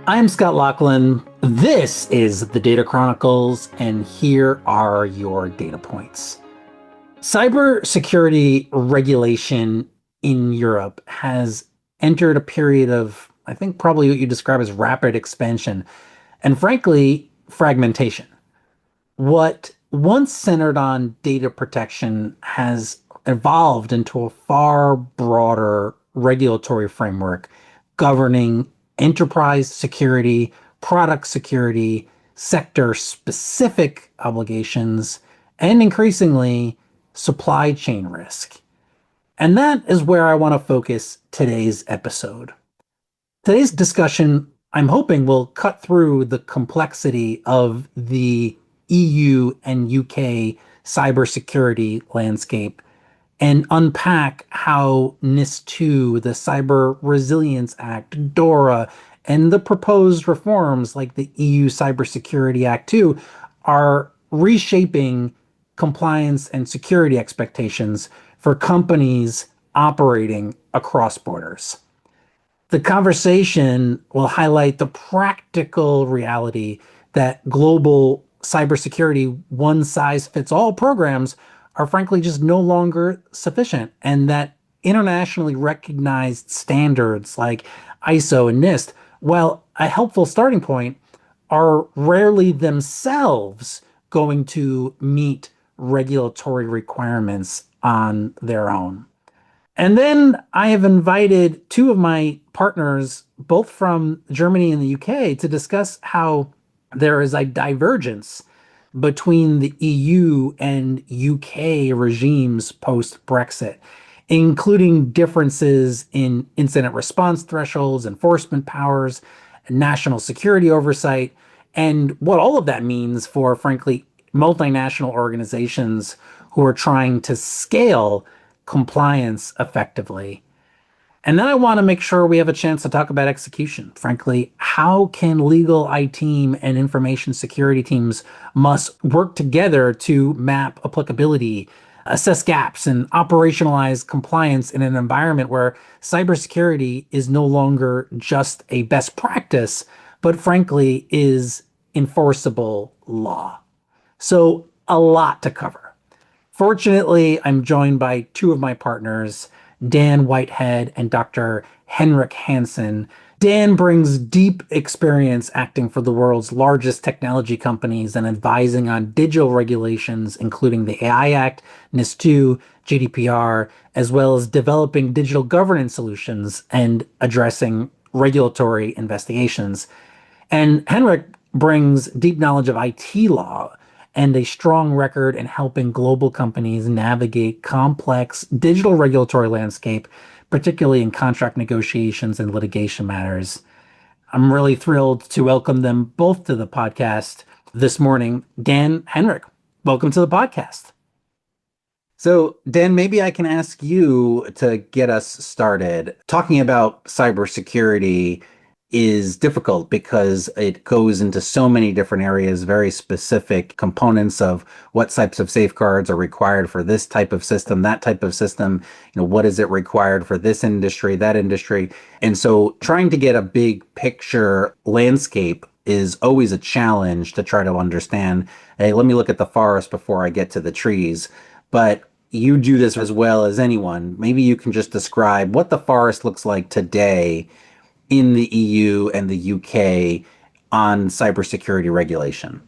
I'm Scott Lachlan. This is the Data Chronicles, and here are your data points. Cybersecurity regulation in Europe has entered a period of, I think, probably what you describe as rapid expansion and, frankly, fragmentation. What once centered on data protection has evolved into a far broader regulatory framework governing enterprise security, product security, sector specific obligations, and increasingly supply chain risk. And that is where I want to focus today's episode. Today's discussion, I'm hoping, will cut through the complexity of the EU and UK cybersecurity landscape and unpack how NIST 2, the Cyber Resilience Act, DORA, and the proposed reforms like the EU Cybersecurity Act 2 are reshaping compliance and security expectations for companies operating across borders. The conversation will highlight the practical reality that global cybersecurity one-size-fits-all programs are frankly just no longer sufficient, and that internationally recognized standards like ISO and NIST, while a helpful starting point, are rarely themselves going to meet regulatory requirements on their own. And then I have invited two of my partners, both from Germany and the UK, to discuss how there is a divergence between the EU and UK regimes post-Brexit, including differences in incident response thresholds, enforcement powers, national security oversight, and what all of that means for, frankly, multinational organizations who are trying to scale compliance effectively. And then I want to make sure we have a chance to talk about execution. Frankly, how can legal IT team and information security teams must work together to map applicability, assess gaps, and operationalize compliance in an environment where cybersecurity is no longer just a best practice, but frankly is enforceable law. So a lot to cover. Fortunately, I'm joined by two of my partners, Dan Whitehead and Dr. Henrik Hansen. Dan brings deep experience acting for the world's largest technology companies and advising on digital regulations, including the AI Act, NIST 2, GDPR, as well as developing digital governance solutions and addressing regulatory investigations. And Henrik brings deep knowledge of IT law and a strong record in helping global companies navigate complex digital regulatory landscape, particularly in contract negotiations and litigation matters. I'm really thrilled to welcome them both to the podcast this morning. Dan, Henrik, welcome to the podcast. So, Dan, maybe I can ask you to get us started. Talking about cybersecurity is difficult because it goes into so many different areas, very specific components of what types of safeguards are required for this type of system, that type of system, what is it required for this industry, that industry. And so trying to get a big picture landscape is always a challenge to try to understand, hey, let me look at the forest before I get to the trees. But you do this as well as anyone. Maybe you can just describe what the forest looks like today in the EU and the UK on cybersecurity regulation.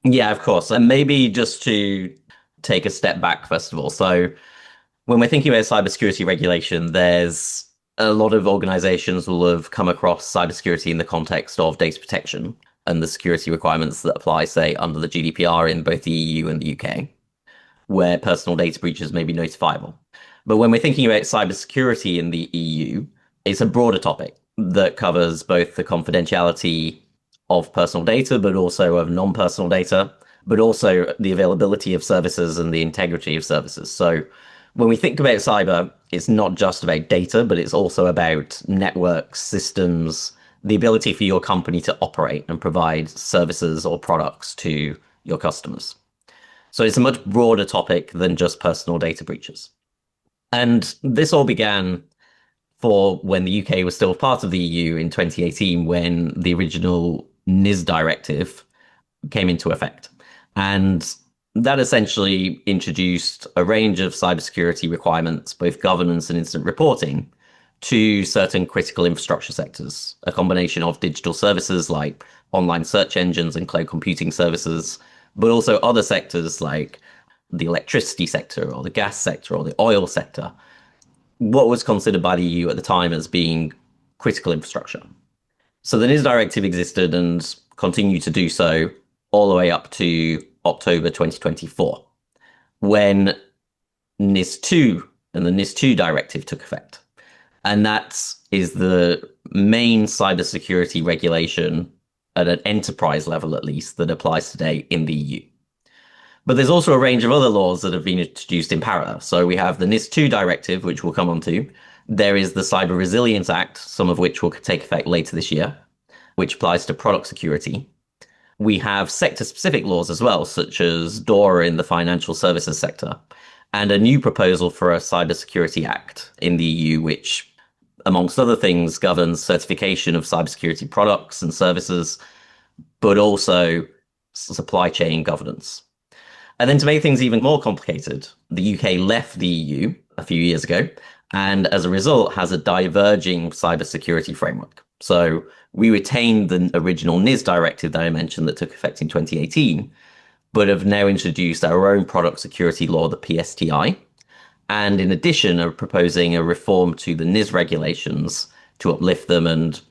Yeah, of course. And maybe just to take a step back, first of all. So when we're thinking about cybersecurity regulation, there's a lot of organizations will have come across cybersecurity in the context of data protection and the security requirements that apply, say, under the GDPR in both the EU and the UK, where personal data breaches may be notifiable. But when we're thinking about cybersecurity in the EU, it's a broader topic that covers both the confidentiality of personal data, but also of non-personal data, but also the availability of services and the integrity of services. So when we think about cyber, it's not just about data, but it's also about networks, systems, the ability for your company to operate and provide services or products to your customers. So it's a much broader topic than just personal data breaches. And this all began for when the UK was still part of the EU in 2018, when the original NIS directive came into effect. And that essentially introduced a range of cybersecurity requirements, both governance and incident reporting, to certain critical infrastructure sectors, a combination of digital services like online search engines and cloud computing services, but also other sectors like the electricity sector or the gas sector or the oil sector, what was considered by the EU at the time as being critical infrastructure. So the NIS directive existed and continued to do so all the way up to October 2024, when NIS 2 and the NIS 2 directive took effect. And that is the main cybersecurity regulation at an enterprise level, at least, that applies today in the EU. But there's also a range of other laws that have been introduced in parallel. So we have the NIS 2 directive, which we'll come on to. There is the Cyber Resilience Act, some of which will take effect later this year, which applies to product security. We have sector-specific laws as well, such as DORA in the financial services sector, and a new proposal for a Cybersecurity Act in the EU, which, amongst other things, governs certification of cybersecurity products and services, but also supply chain governance. And then to make things even more complicated, the UK left the EU a few years ago, and as a result has a diverging cybersecurity framework. So we retained the original NIS directive that I mentioned that took effect in 2018, but have now introduced our own product security law, the PSTI. And in addition, are proposing a reform to the NIS regulations to uplift them and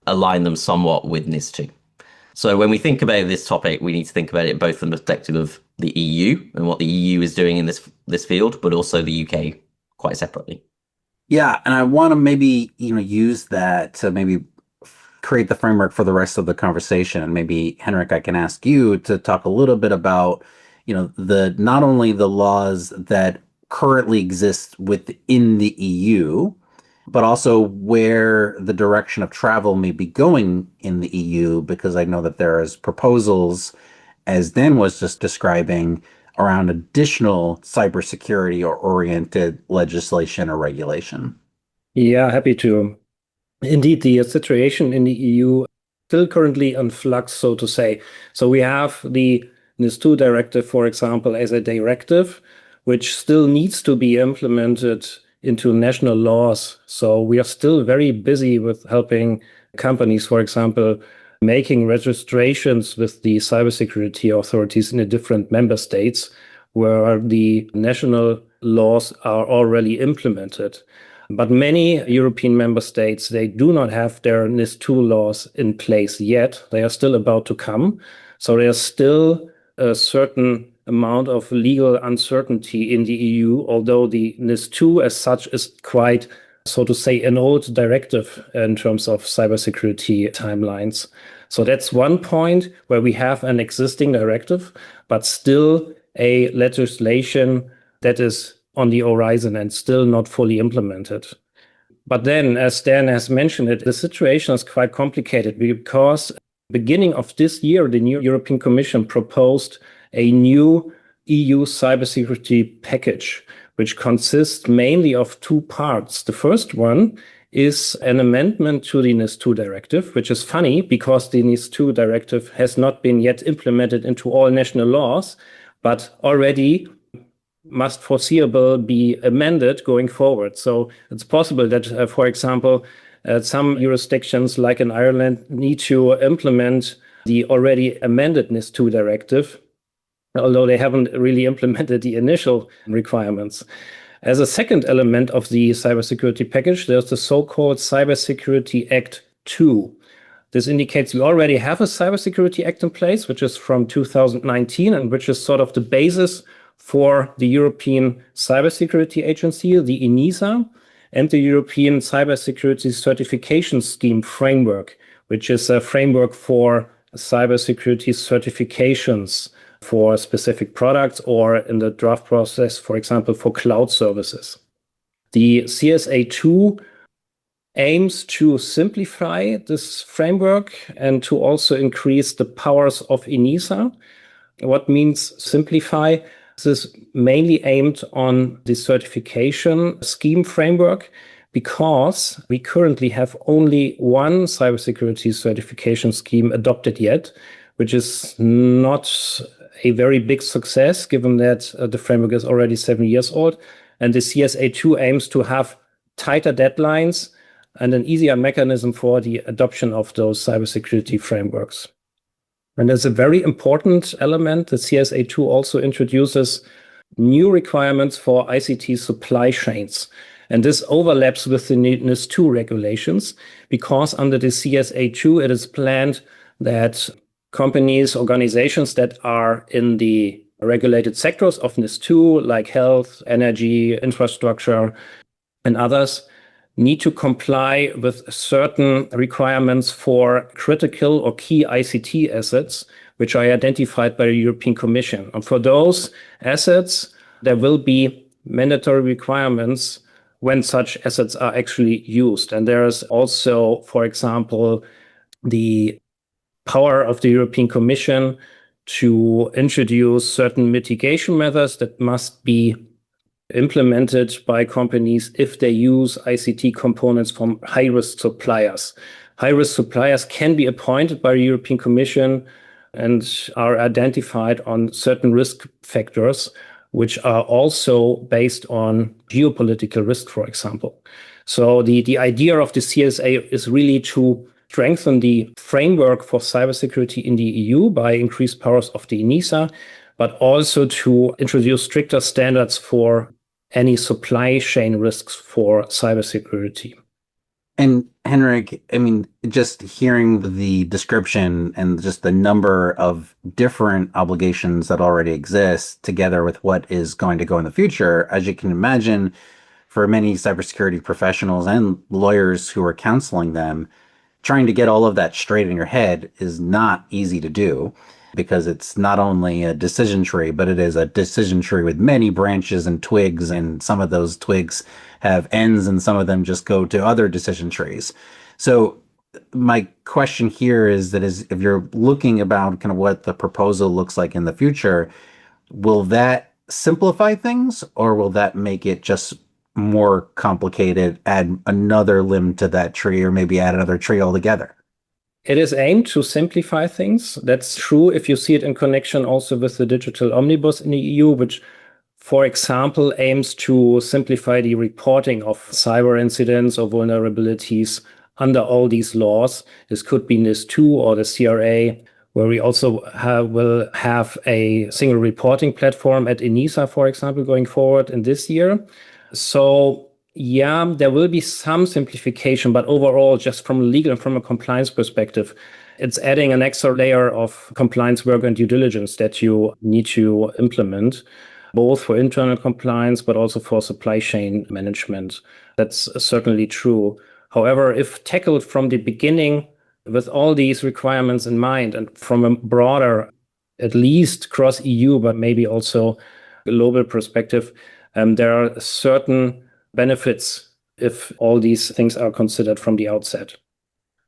align them somewhat with NIS 2. So when we think about this topic, we need to think about it both from the perspective of the EU and what the EU is doing in this field, but also the UK quite separately. Yeah, and I want to maybe, use that to maybe create the framework for the rest of the conversation. And maybe, Henrik, I can ask you to talk a little bit about, the not only the laws that currently exist within the EU, but also where the direction of travel may be going in the EU, because I know that there is proposals, as Dan was just describing, around additional cybersecurity or oriented legislation or regulation. Yeah, happy to. Indeed, the situation in the EU still currently in flux, so to say. So we have the NIS 2 directive, for example, as a directive, which still needs to be implemented into national laws. So we are still very busy with helping companies, for example, making registrations with the cybersecurity authorities in the different member states where the national laws are already implemented. But many European member states, they do not have their NIS 2 laws in place yet. They are still about to come. So there's still a certain amount of legal uncertainty in the EU, although the NIS 2 as such is quite, so to say, an old directive in terms of cybersecurity timelines. So that's one point where we have an existing directive, but still a legislation that is on the horizon and still not fully implemented. But then, as Dan has mentioned it, the situation is quite complicated because beginning of this year, the new European Commission proposed a new EU cybersecurity package, which consists mainly of two parts. The first one is an amendment to the NIS 2 directive, which is funny because the NIS 2 directive has not been yet implemented into all national laws, but already must foreseeable be amended going forward. So it's possible that, for example, some jurisdictions like in Ireland need to implement the already amended NIS 2 directive, although they haven't really implemented the initial requirements. As a second element of the cybersecurity package, there's the so-called Cybersecurity Act 2. This indicates we already have a Cybersecurity Act in place, which is from 2019 and which is sort of the basis for the European Cybersecurity Agency, the ENISA, and the European Cybersecurity Certification Scheme framework, which is a framework for cybersecurity certifications for specific products or in the draft process, for example, for cloud services. The CSA2 aims to simplify this framework and to also increase the powers of ENISA. What means simplify? This is mainly aimed on the certification scheme framework, because we currently have only one cybersecurity certification scheme adopted yet, which is not a very big success given that the framework is already 7 years old. And the CSA2 aims to have tighter deadlines and an easier mechanism for the adoption of those cybersecurity frameworks. And as a very important element, the CSA2 also introduces new requirements for ICT supply chains. And this overlaps with the NIS2 regulations, because under the CSA2, it is planned that companies, organizations that are in the regulated sectors of NIS2, like health, energy, infrastructure, and others, need to comply with certain requirements for critical or key ICT assets, which are identified by the European Commission. And for those assets, there will be mandatory requirements when such assets are actually used. And there is also, for example, the power of the European Commission to introduce certain mitigation measures that must be implemented by companies if they use ICT components from high-risk suppliers. High-risk suppliers can be appointed by the European Commission and are identified on certain risk factors, which are also based on geopolitical risk, for example. So the idea of the CSA is really to strengthen the framework for cybersecurity in the EU by increased powers of the ENISA, but also to introduce stricter standards for any supply chain risks for cybersecurity. And Henrik, I mean, just hearing the description and just the number of different obligations that already exist together with what is going to go in the future, as you can imagine, for many cybersecurity professionals and lawyers who are counseling them, trying to get all of that straight in your head is not easy to do, because it's not only a decision tree, but it is a decision tree with many branches and twigs, and some of those twigs have ends and some of them just go to other decision trees. So my question here is if you're looking about kind of what the proposal looks like in the future, will that simplify things, or will that make it just more complicated, add another limb to that tree, or maybe add another tree altogether? It is aimed to simplify things. That's true if you see it in connection also with the digital omnibus in the EU, which, for example, aims to simplify the reporting of cyber incidents or vulnerabilities under all these laws. This could be NIS2 or the CRA, where we also will have a single reporting platform at ENISA, for example, going forward in this year. So yeah, there will be some simplification, but overall, just from a legal and from a compliance perspective, it's adding an extra layer of compliance work and due diligence that you need to implement, both for internal compliance, but also for supply chain management. That's certainly true. However, if tackled from the beginning with all these requirements in mind and from a broader, at least cross EU, but maybe also global perspective, there are certain benefits if all these things are considered from the outset.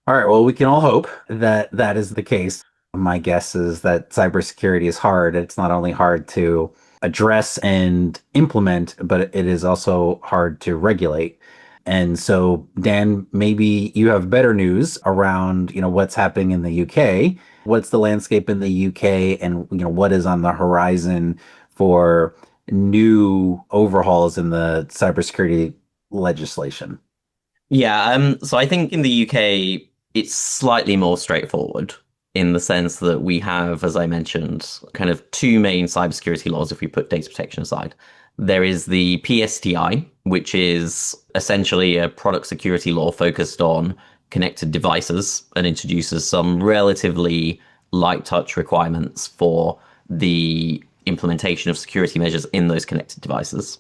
All right, well, we can all hope that that is the case. My guess is that cybersecurity is hard. It's not only hard to address and implement, but it is also hard to regulate. And so, Dan, maybe you have better news around, what's happening in the UK. What's the landscape in the UK, and what is on the horizon for new overhauls in the cybersecurity legislation? Yeah, so I think in the UK, it's slightly more straightforward in the sense that we have, as I mentioned, kind of two main cybersecurity laws if we put data protection aside. There is the PSTI, which is essentially a product security law focused on connected devices and introduces some relatively light touch requirements for the implementation of security measures in those connected devices.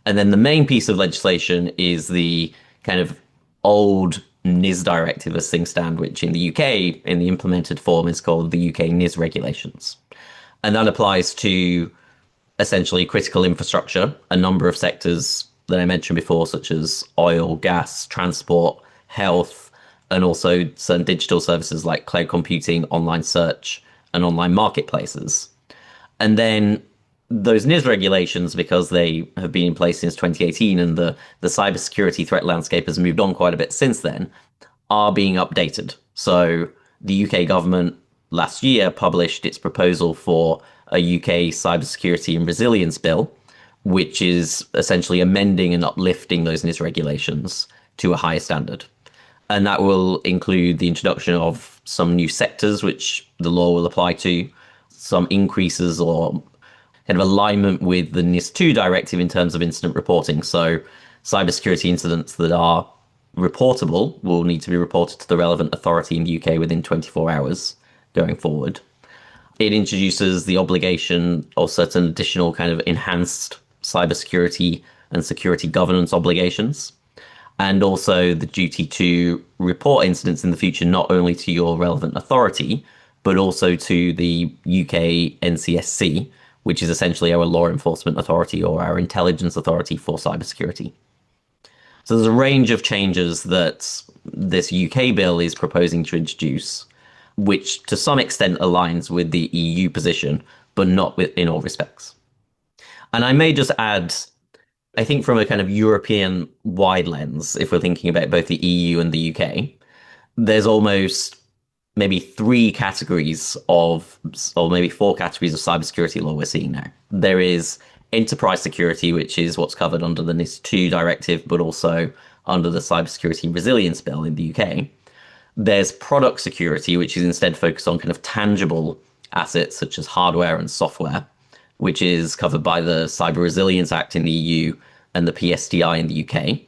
And then the main piece of legislation is the kind of old NIS directive as things stand, which in the UK, in the implemented form, is called the UK NIS regulations. And that applies to essentially critical infrastructure, a number of sectors that I mentioned before, such as oil, gas, transport, health, and also certain digital services like cloud computing, online search, and online marketplaces. And then those NIST regulations, because they have been in place since 2018 and the cybersecurity threat landscape has moved on quite a bit since then, are being updated. So the UK government last year published its proposal for a UK cybersecurity and resilience bill, which is essentially amending and uplifting those NIST regulations to a higher standard. And that will include the introduction of some new sectors which the law will apply to, some increases or kind of alignment with the NIST 2 directive in terms of incident reporting. So cybersecurity incidents that are reportable will need to be reported to the relevant authority in the UK within 24 hours going forward. It introduces the obligation of certain additional kind of enhanced cybersecurity and security governance obligations, and also the duty to report incidents in the future, not only to your relevant authority, but also to the UK NCSC, which is essentially our law enforcement authority or our intelligence authority for cybersecurity. So there's a range of changes that this UK bill is proposing to introduce, which to some extent aligns with the EU position, but not in all respects. And I may just add, I think from a kind of European wide lens, if we're thinking about both the EU and the UK, there's almost maybe 3 categories of, or maybe 4 categories of cybersecurity law we're seeing now. There is enterprise security, which is what's covered under the NIST 2 directive, but also under the Cybersecurity Resilience Bill in the UK. There's product security, which is instead focused on kind of tangible assets such as hardware and software, which is covered by the Cyber Resilience Act in the EU and the PSTI in the UK.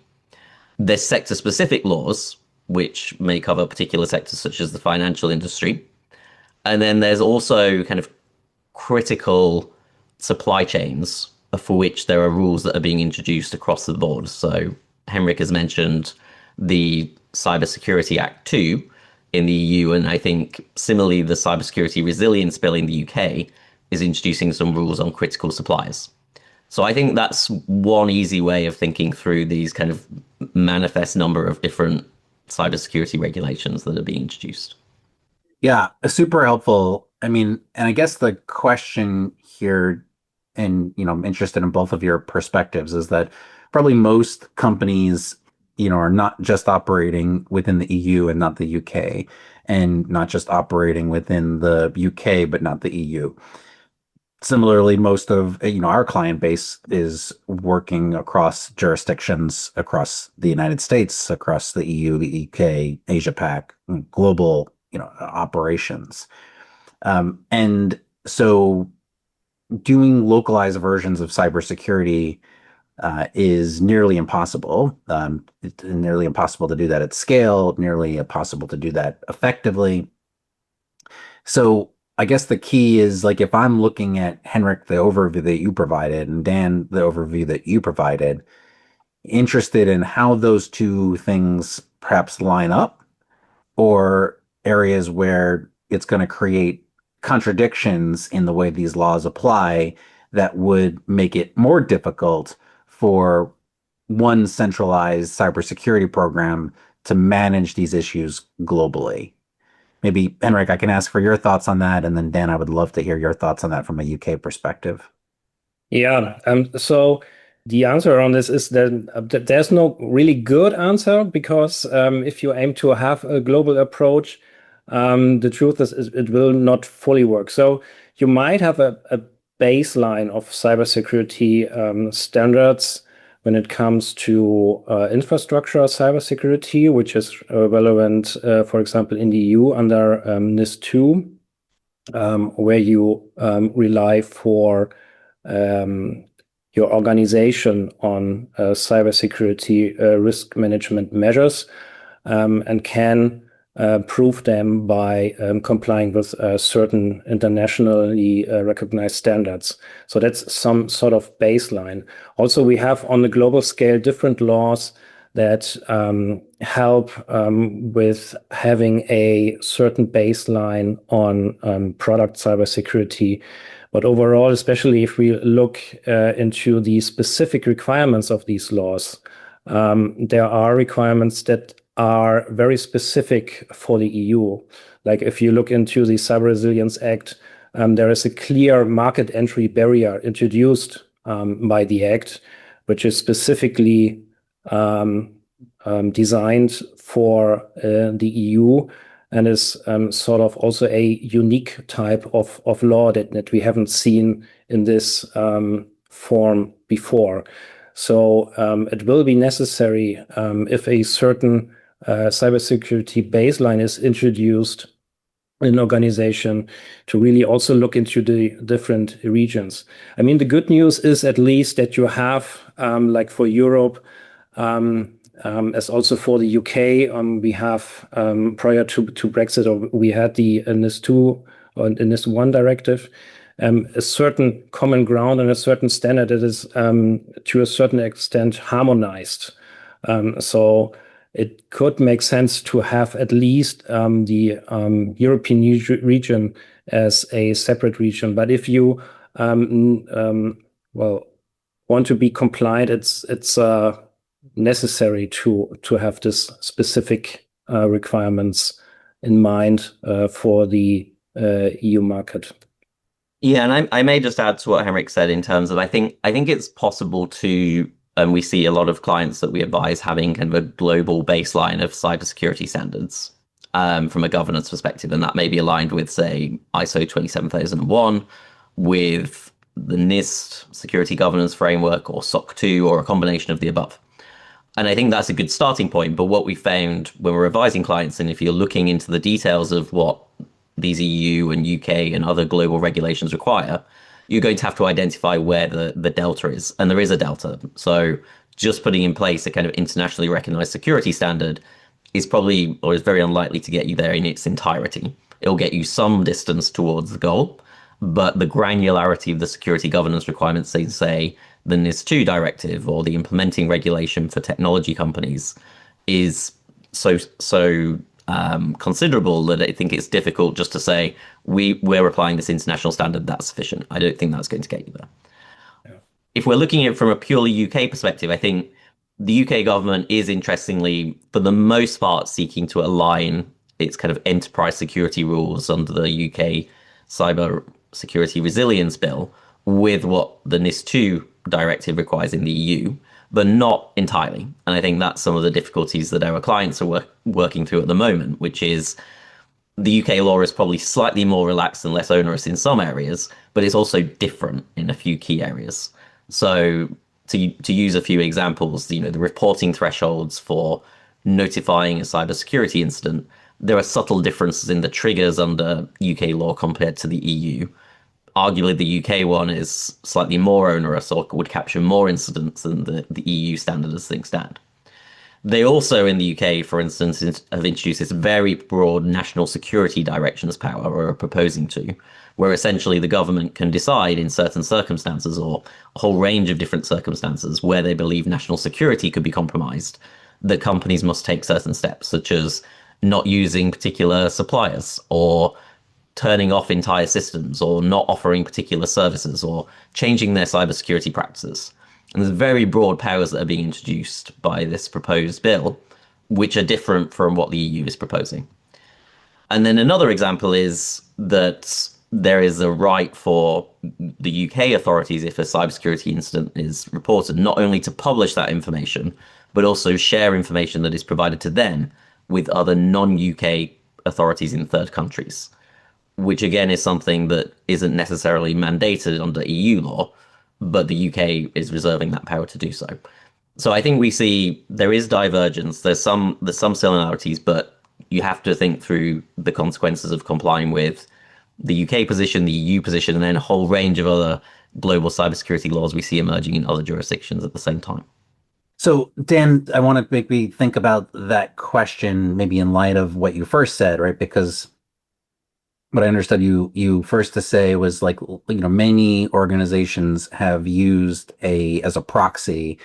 There's sector-specific laws, which may cover particular sectors such as the financial industry. And then there's also kind of critical supply chains for which there are rules that are being introduced across the board. So Henrik has mentioned the Cybersecurity Act 2 in the EU, and I think similarly the Cybersecurity Resilience Bill in the UK is introducing some rules on critical suppliers. So I think that's one easy way of thinking through these kind of manifest number of different cybersecurity regulations that are being introduced. Yeah, super helpful. I mean, and I guess the question here, and I'm interested in both of your perspectives, is that probably most companies, are not just operating within the EU and not the UK, and not just operating within the UK but not the EU. Similarly, most of our client base is working across jurisdictions across the United States, across the EU, the UK, Asia Pac, global operations, and so doing localized versions of cybersecurity is nearly impossible. It's nearly impossible to do that at scale, nearly impossible to do that effectively. So I guess the key is, like, if I'm looking at, Henrik, the overview that you provided, and Dan, the overview that you provided, interested in how those two things perhaps line up, or areas where it's going to create contradictions in the way these laws apply that would make it more difficult for one centralized cybersecurity program to manage these issues globally. Maybe, Henrik, I can ask for your thoughts on that, and then Dan, I would love to hear your thoughts on that from a UK perspective. Yeah, so the answer on this is that there's no really good answer, because if you aim to have a global approach, the truth is it will not fully work. So you might have a baseline of cybersecurity standards when it comes to infrastructure cybersecurity, which is relevant, for example, in the EU under NIST 2, where you rely for your organization on cybersecurity risk management measures, and can prove them by complying with certain internationally recognized standards. So that's some sort of baseline. Also, we have on the global scale different laws that help with having a certain baseline on product cybersecurity. But overall, especially if we look into the specific requirements of these laws, there are requirements that are very specific for the EU. Like if you look into the Cyber Resilience Act, there is a clear market entry barrier introduced by the Act, which is specifically designed for the EU and is sort of also a unique type of law that we haven't seen in this form before. So it will be necessary if a certain cybersecurity baseline is introduced in an organization to really also look into the different regions. I mean, the good news is at least that you have, like for Europe, as also for the UK, we have prior to Brexit, we had the NIS2 or NIS1 directive, a certain common ground and a certain standard that is to a certain extent harmonized. So it could make sense to have at least the European region as a separate region. But if you want to be compliant, it's necessary to have this specific requirements in mind for the EU market. Yeah, and I may just add to what Henrik said in terms of I think it's possible to, and we see a lot of clients that we advise having kind of a global baseline of cybersecurity standards from a governance perspective, and that may be aligned with, say, ISO 27001, with the NIST security governance framework, or SOC 2, or a combination of the above. And I think that's a good starting point. But what we found when we're advising clients, and if you're looking into the details of what these EU and UK and other global regulations require, you're going to have to identify where the delta is. And there is a delta. So just putting in place a kind of internationally recognized security standard is probably, or is very unlikely to get you there in its entirety. It'll get you some distance towards the goal, but the granularity of the security governance requirements, say the NIS2 directive or the implementing regulation for technology companies, is so considerable that I think it's difficult just to say we're applying this international standard, that's sufficient. I don't think that's going to get you there. Yeah. If we're looking at it from a purely UK perspective, I think the UK government is interestingly, for the most part, seeking to align its kind of enterprise security rules under the UK Cyber Security Resilience Bill with what the NIS2 directive requires in the EU, but not entirely. And I think that's some of the difficulties that our clients are working through at the moment, which is the UK law is probably slightly more relaxed and less onerous in some areas, but it's also different in a few key areas. So to use a few examples, the reporting thresholds for notifying a cybersecurity incident, there are subtle differences in the triggers under UK law compared to the EU. Arguably, the UK one is slightly more onerous or would capture more incidents than the EU standard as things stand. They also, in the UK, for instance, have introduced this very broad national security directions power, or are proposing to, where essentially the government can decide in certain circumstances, or a whole range of different circumstances, where they believe national security could be compromised, that companies must take certain steps, such as not using particular suppliers, or turning off entire systems, or not offering particular services, or changing their cybersecurity practices. And there's very broad powers that are being introduced by this proposed bill, which are different from what the EU is proposing. And then another example is that there is a right for the UK authorities, if a cybersecurity incident is reported, not only to publish that information, but also share information that is provided to them with other non-UK authorities in third countries, which again is something that isn't necessarily mandated under EU law, but the UK is reserving that power to do so. So I think we see there is divergence. There's some similarities, but you have to think through the consequences of complying with the UK position, the EU position, and then a whole range of other global cybersecurity laws we see emerging in other jurisdictions at the same time. So, Dan, I want to maybe think about that question maybe in light of what you first said, right? Because what I understood you first to say was like, many organizations have used as a proxy,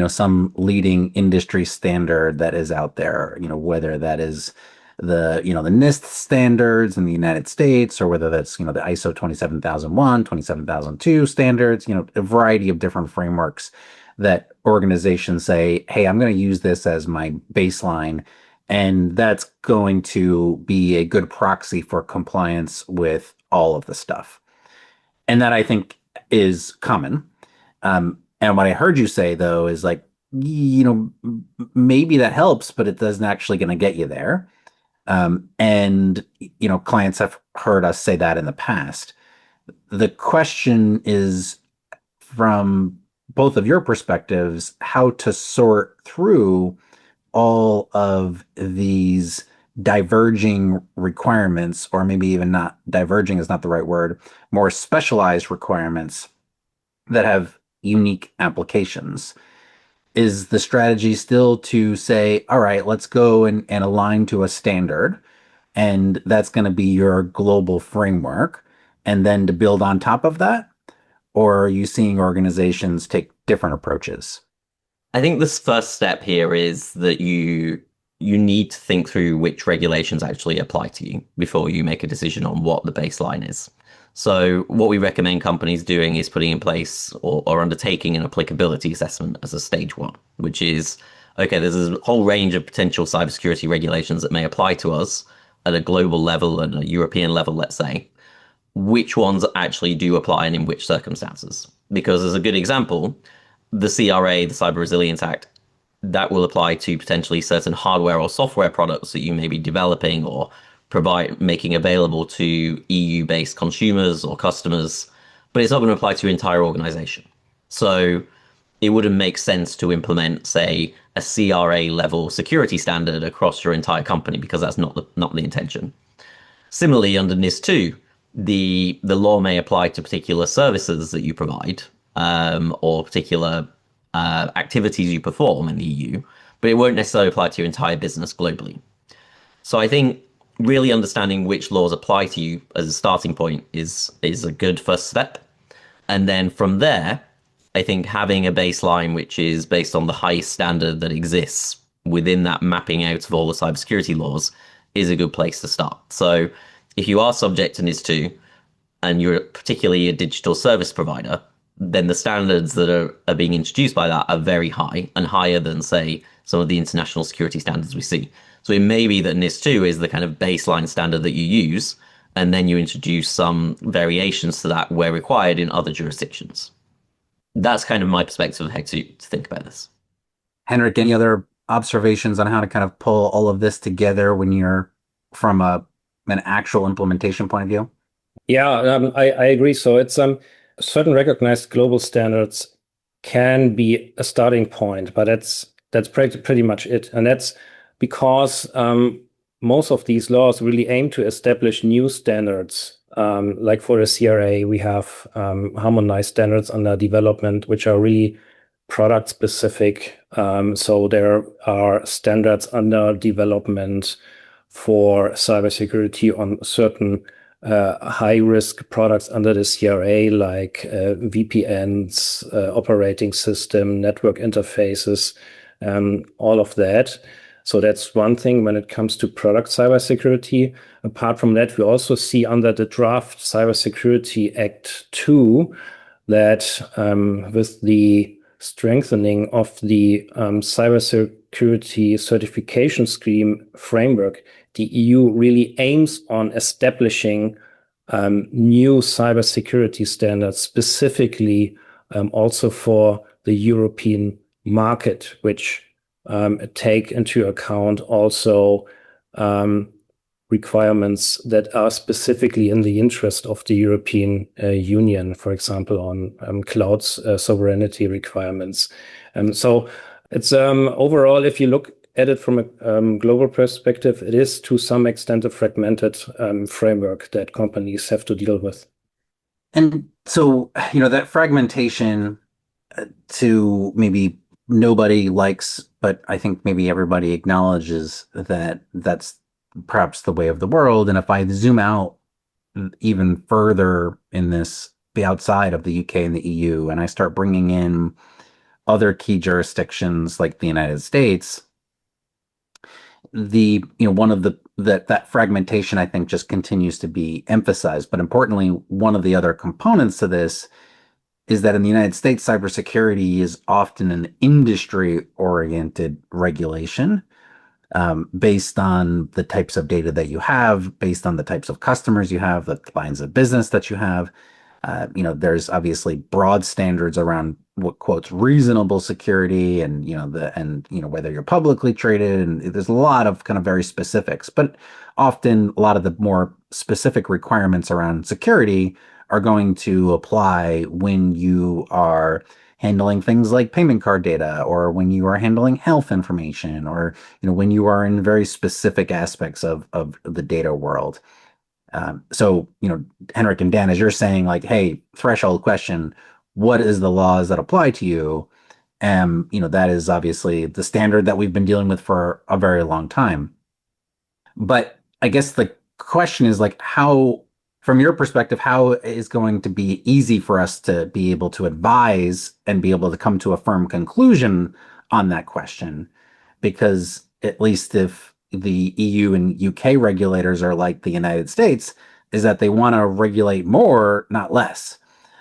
some leading industry standard that is out there, whether that is the NIST standards in the United States, or whether that's, the ISO 27001, 27002 standards, a variety of different frameworks that organizations say, hey, I'm going to use this as my baseline. And that's going to be a good proxy for compliance with all of the stuff. And that I think is common. And what I heard you say though is like, maybe that helps, but it doesn't actually going to get you there. And clients have heard us say that in the past. The question is, from both of your perspectives, how to sort through all of these diverging requirements, or maybe even not diverging is not the right word, more specialized requirements that have unique applications. Is the strategy still to say, all right, let's go and align to a standard, and that's going to be your global framework, and then to build on top of that? Or are you seeing organizations take different approaches? I think this first step here is that you need to think through which regulations actually apply to you before you make a decision on what the baseline is. So what we recommend companies doing is putting in place or undertaking an applicability assessment as a stage one, which is, okay, there's a whole range of potential cybersecurity regulations that may apply to us at a global level and a European level, let's say. Which ones actually do apply and in which circumstances? Because as a good example, the CRA, the Cyber Resilience Act, that will apply to potentially certain hardware or software products that you may be developing or making available to EU-based consumers or customers, but it's not going to apply to your entire organization. So it wouldn't make sense to implement, say, a CRA level security standard across your entire company, because that's not the intention. Similarly, under NIST 2, the law may apply to particular services that you provide, or particular activities you perform in the EU, but it won't necessarily apply to your entire business globally. So I think really understanding which laws apply to you as a starting point is a good first step. And then from there, I think having a baseline which is based on the highest standard that exists within that mapping out of all the cybersecurity laws is a good place to start. So if you are subject to NIS 2 and you're particularly a digital service provider, then the standards that are being introduced by that are very high, and higher than, say, some of the international security standards we see. So it may be that NIS 2 is the kind of baseline standard that you use, and then you introduce some variations to that where required in other jurisdictions. That's kind of my perspective of how to think about this. Henrik, any other observations on how to kind of pull all of this together when you're from an actual implementation point of view? Yeah, I agree. So it's certain recognized global standards can be a starting point, but that's pretty much it. And that's because most of these laws really aim to establish new standards. Like for the CRA, we have harmonized standards under development, which are really product specific. So there are standards under development for cybersecurity on certain high-risk products under the CRA, like VPNs, operating system, network interfaces, all of that. So that's one thing when it comes to product cybersecurity. Apart from that, we also see under the draft Cybersecurity Act 2 that with the strengthening of the cybersecurity certification scheme framework, the EU really aims on establishing new cybersecurity standards, specifically also for the European market, which take into account also requirements that are specifically in the interest of the European Union, for example, on cloud sovereignty requirements. So it's overall, if you look at it from a global perspective, it is to some extent a fragmented framework that companies have to deal with. And so, that fragmentation to maybe nobody likes, but I think maybe everybody acknowledges that that's perhaps the way of the world. And if I zoom out even further in this, be outside of the UK and the EU, and I start bringing in other key jurisdictions like the United States, one of that fragmentation, I think, just continues to be emphasized. But importantly, one of the other components to this is that in the United States, cybersecurity is often an industry-oriented regulation, based on the types of data that you have, based on the types of customers you have, the lines of business that you have. There's obviously broad standards around what quotes reasonable security, and whether you're publicly traded, and there's a lot of kind of very specifics. But often, a lot of the more specific requirements around security are going to apply when you are handling things like payment card data, or when you are handling health information, or when you are in very specific aspects of the data world. So, Henrik and Dan, as you're saying, like, hey, threshold question, what is the laws that apply to you? That is obviously the standard that we've been dealing with for a very long time. But I guess the question is, like, how, from your perspective, how is going to be easy for us to be able to advise and be able to come to a firm conclusion on that question? Because at least if the EU and UK regulators are like the United States, is that they want to regulate more, not less.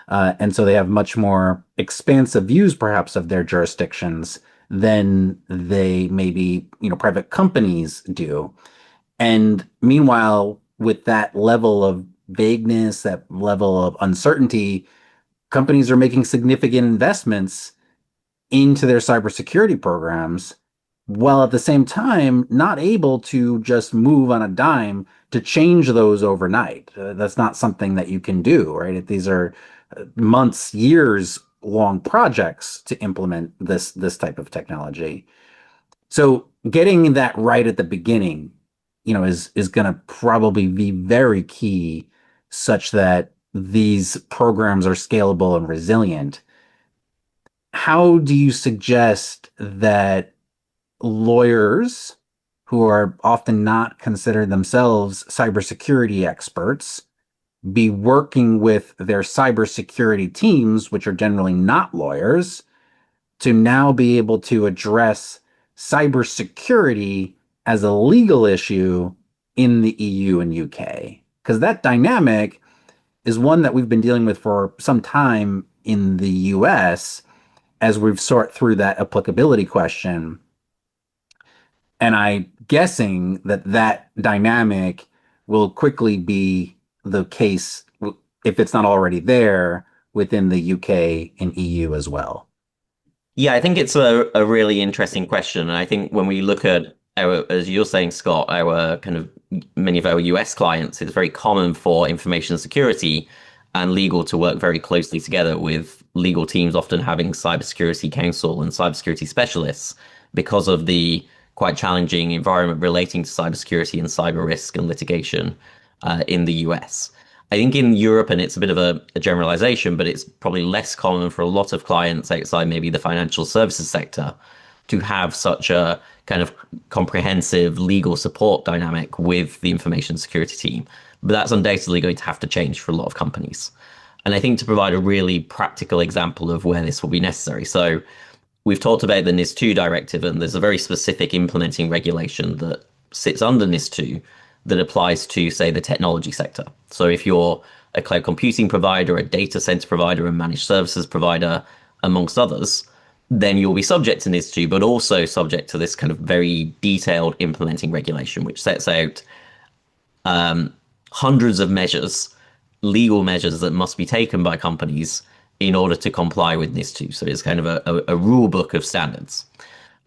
And so they have much more expansive views, perhaps, of their jurisdictions than they maybe, private companies do. And meanwhile, with that level of vagueness, that level of uncertainty, companies are making significant investments into their cybersecurity programs, while at the same time not able to just move on a dime to change those overnight. That's not something that you can do, right? These are months, years long projects to implement this type of technology. So getting that right at the beginning, is going to probably be very key, such that these programs are scalable and resilient. How do you suggest that lawyers, who are often not considered themselves cybersecurity experts, be working with their cybersecurity teams, which are generally not lawyers, to now be able to address cybersecurity as a legal issue in the EU and UK? Because that dynamic is one that we've been dealing with for some time in the US, as we've sort through that applicability question. And I'm guessing that dynamic will quickly be the case, if it's not already there, within the UK and EU as well. Yeah, I think it's a really interesting question. And I think when we look at our, as you're saying, Scott, our kind of many of our US clients, it's very common for information security and legal to work very closely together, with legal teams often having cybersecurity counsel and cybersecurity specialists, because of the quite challenging environment relating to cybersecurity and cyber risk and litigation in the US. I think in Europe, and it's a bit of a generalization, but it's probably less common for a lot of clients outside maybe the financial services sector to have such a kind of comprehensive legal support dynamic with the information security team. But that's undoubtedly going to have to change for a lot of companies. And I think to provide a really practical example of where this will be necessary. So we've talked about the NIS2 directive, and there's a very specific implementing regulation that sits under NIS2 that applies to, say, the technology sector. So if you're a cloud computing provider, a data center provider, a managed services provider, amongst others, then you'll be subject to NIS2, but also subject to this kind of very detailed implementing regulation, which sets out hundreds of measures, legal measures that must be taken by companies in order to comply with NIS2. So it's kind of a rule book of standards.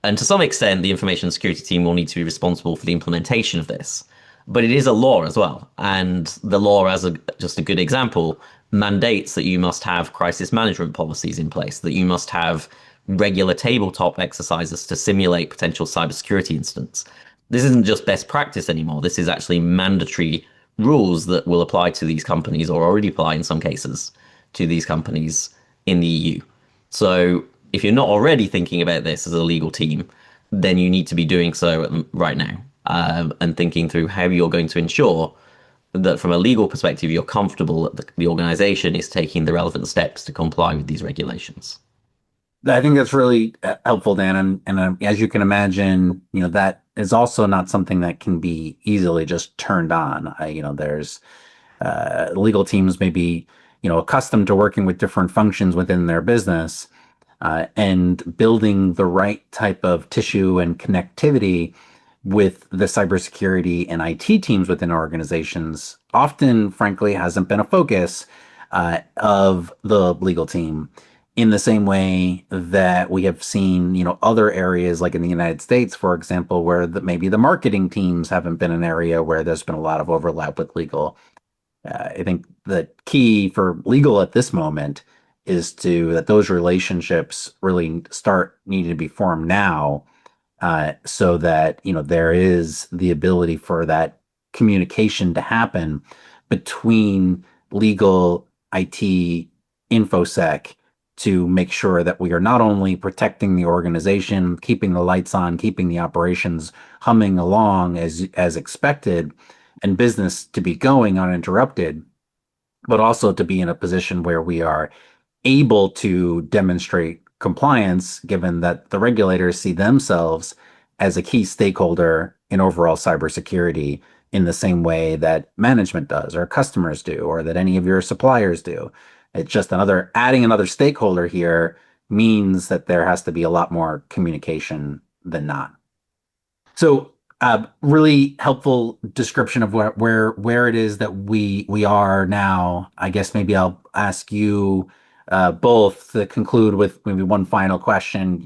And to some extent, the information security team will need to be responsible for the implementation of this. But it is a law as well. And the law, as just a good example, mandates that you must have crisis management policies in place, that you must have regular tabletop exercises to simulate potential cybersecurity incidents. This isn't just best practice anymore. This is actually mandatory rules that will apply to these companies, or already apply in some cases to these companies in the EU. So if you're not already thinking about this as a legal team, then you need to be doing so right now, and thinking through how you're going to ensure that from a legal perspective, you're comfortable that the organization is taking the relevant steps to comply with these regulations. I think that's really helpful, Dan. And as you can imagine, that is also not something that can be easily just turned on. There's legal teams may be, accustomed to working with different functions within their business, and building the right type of tissue and connectivity with the cybersecurity and IT teams within organizations often, frankly, hasn't been a focus of the legal team in the same way that we have seen, other areas like in the United States, for example, where maybe the marketing teams haven't been an area where there's been a lot of overlap with legal. I think the key for legal at this moment is that those relationships really start needing to be formed now, so that there is the ability for that communication to happen between legal, IT, infosec, to make sure that we are not only protecting the organization, keeping the lights on, keeping the operations humming along as expected, and business to be going uninterrupted, but also to be in a position where we are able to demonstrate compliance, given that the regulators see themselves as a key stakeholder in overall cybersecurity in the same way that management does, or customers do, or that any of your suppliers do. It's just adding another stakeholder here means that there has to be a lot more communication than not. So really helpful description of where it is that we are now. I guess maybe I'll ask you both to conclude with maybe one final question.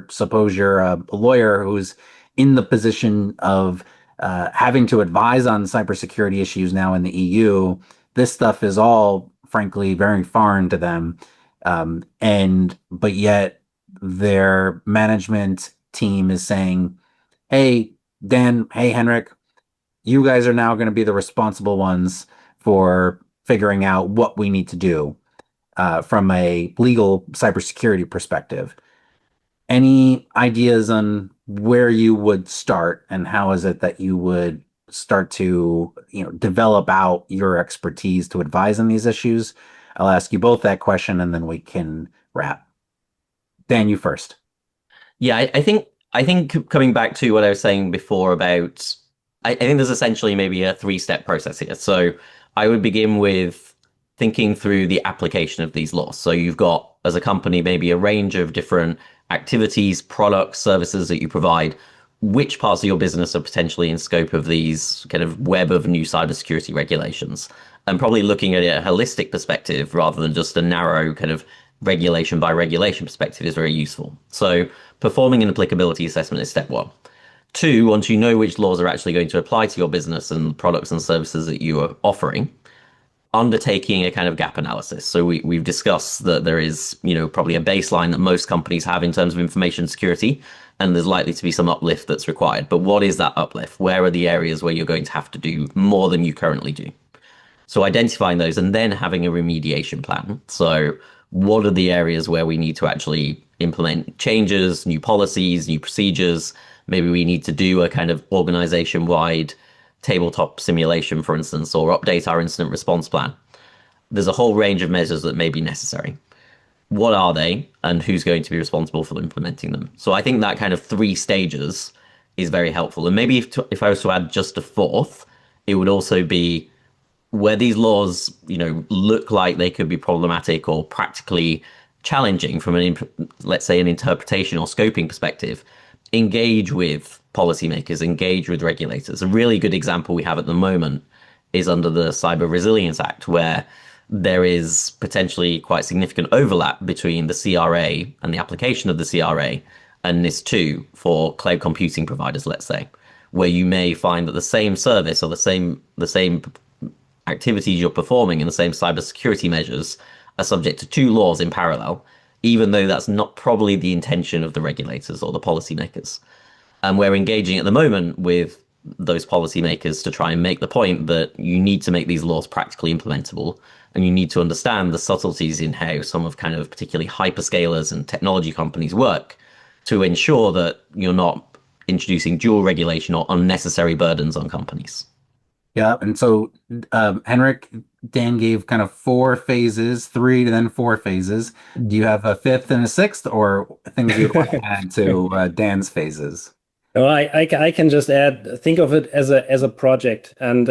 Suppose you're a lawyer who's in the position of having to advise on cybersecurity issues now in the EU. This stuff is all, frankly, very foreign to them, but yet their management team is saying, "Hey, Dan, hey, Henrik, you guys are now going to be the responsible ones for figuring out what we need to do from a legal cybersecurity perspective." Any ideas on where you would start, and how is it that you would start to develop out your expertise to advise on these issues? I'll ask you both that question, and then we can wrap. Dan, you first. Yeah, I think coming back to what I was saying before about, I think there's essentially maybe a 3-step process here. So I would begin with thinking through the application of these laws. So you've got, as a company, maybe a range of different activities, products, services that you provide. Which parts of your business are potentially in scope of these kind of web of new cybersecurity regulations? And probably looking at it a holistic perspective rather than just a narrow kind of regulation by regulation perspective is very useful. So performing an applicability assessment is step 1. 2, once you know which laws are actually going to apply to your business and products and services that you are offering, undertaking a kind of gap analysis. So we've discussed that there is, probably a baseline that most companies have in terms of information security, and there's likely to be some uplift that's required. But what is that uplift? Where are the areas where you're going to have to do more than you currently do? So identifying those and then having a remediation plan. So what are the areas where we need to actually implement changes, new policies, new procedures? Maybe we need to do a kind of organization-wide tabletop simulation, for instance, or update our incident response plan. There's a whole range of measures that may be necessary. What are they, and who's going to be responsible for implementing them? So I think that kind of 3 stages is very helpful. And maybe if I was to add just a 4th, it would also be where these laws, look like they could be problematic or practically challenging from let's say an interpretation or scoping perspective, engage with policymakers, engage with regulators. A really good example we have at the moment is under the Cyber Resilience Act, where there is potentially quite significant overlap between the CRA and the application of the CRA and NIST 2 for cloud computing providers, let's say, where you may find that the same service or the same activities you're performing and the same cybersecurity measures are subject to 2 laws in parallel, even though that's not probably the intention of the regulators or the policymakers. And we're engaging at the moment with those policymakers to try and make the point that you need to make these laws practically implementable, and you need to understand the subtleties in how some of kind of particularly hyperscalers and technology companies work to ensure that you're not introducing dual regulation or unnecessary burdens on companies. Yeah, and so Henrik, Dan gave kind of 4 phases, 3 to then 4 phases. Do you have a 5th and a 6th, or things you'd want to add to Dan's phases? No, I can just add, think of it as a project, and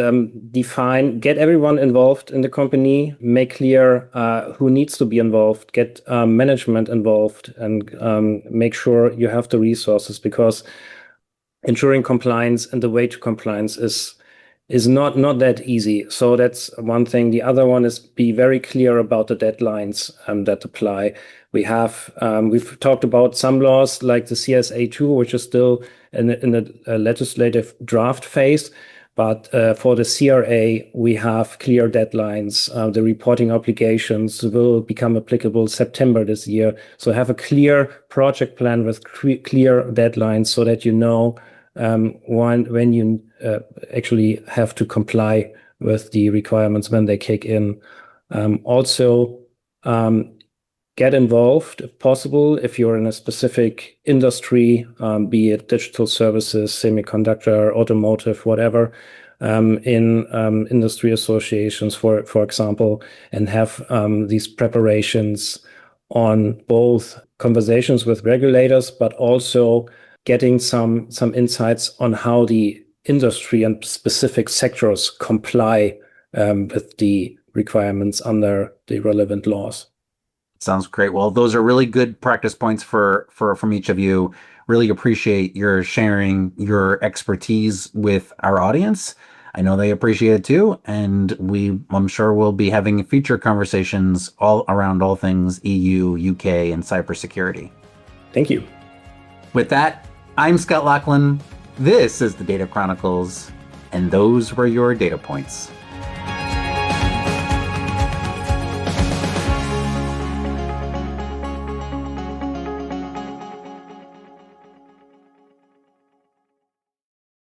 get everyone involved in the company, make clear who needs to be involved, get management involved, and make sure you have the resources, because ensuring compliance and the way to compliance is not that easy. So that's one thing. The other one is be very clear about the deadlines that apply. We've talked about some laws like the CSA2, which is still in the legislative draft phase. But for the CRA, we have clear deadlines. The reporting obligations will become applicable September this year. So have a clear project plan with clear deadlines so that you know when you actually have to comply with the requirements when they kick in. Also, get involved if possible if you're in a specific industry, be it digital services, semiconductor, automotive, whatever, in industry associations, for example, and have these preparations on both conversations with regulators, but also getting some insights on how the industry and specific sectors comply with the requirements under the relevant laws. Sounds great. Well, those are really good practice points from each of you. Really appreciate your sharing your expertise with our audience. I know they appreciate it too, and I'm sure we'll be having future conversations all around all things EU, UK, and cybersecurity. Thank you. With that, I'm Scott Laughlin. This is the Data Chronicles, and those were your data points.